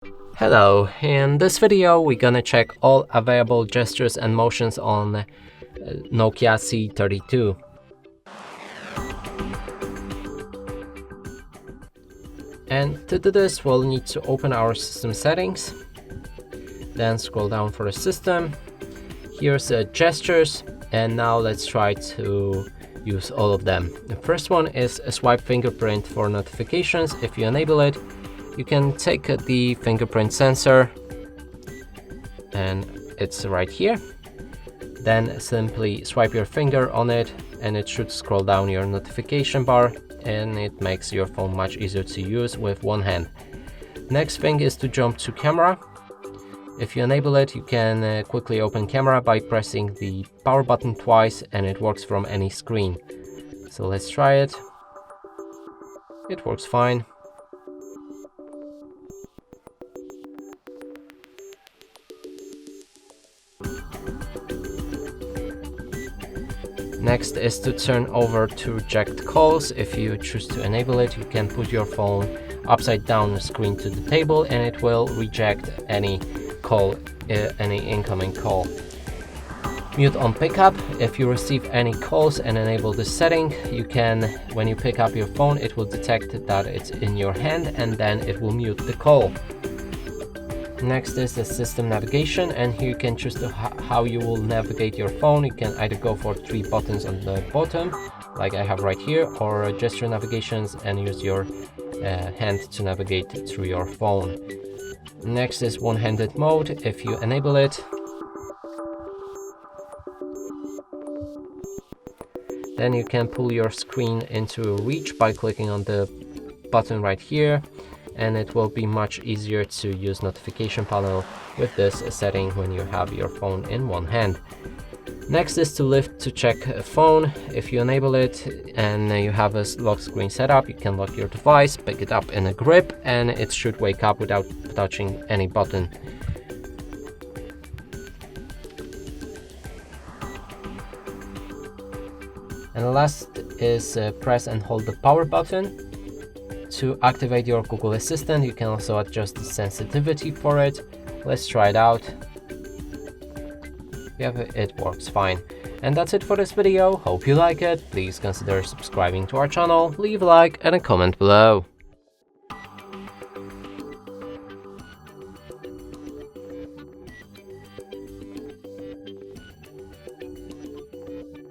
Hello, in this video we're gonna check all available gestures and motions on Nokia C32. And to do this we'll need to open our system settings, then scroll down for the system. Here's gestures, and now let's try to use all of them. The first one is a swipe fingerprint for notifications. If you enable it, you can take the fingerprint sensor, and it's right here. Then simply swipe your finger on it and it should scroll down your notification bar, and it makes your phone much easier to use with one hand. Next thing is to jump to camera. If you enable it, you can quickly open camera by pressing the power button twice, and it works from any screen. So let's try it. It works fine. Next is to turn over to reject calls. If you choose to enable it, you can put your phone upside down the screen to the table and it will reject any call, any incoming call. Mute on pickup. If you receive any calls and enable this setting, you can, when you pick up your phone, it will detect that it's in your hand and then it will mute the call. Next is the system navigation, and here you can choose how you will navigate your phone. You can either go for 3 buttons on the bottom, like I have right here, or gesture navigations and use your hand to navigate through your phone. Next is one-handed mode. If you enable it, then you can pull your screen into reach by clicking on the button right here, and it will be much easier to use notification panel with this setting when you have your phone in one hand. Next is to lift to check a phone. If you enable it and you have a lock screen set up, you can lock your device, pick it up in a grip, and it should wake up without touching any button. And the last is press and hold the power button. To activate your Google Assistant, you can also adjust the sensitivity for it. Let's try it out. Yeah, it works fine. And that's it for this video. Hope you like it. Please consider subscribing to our channel, leave a like and a comment below.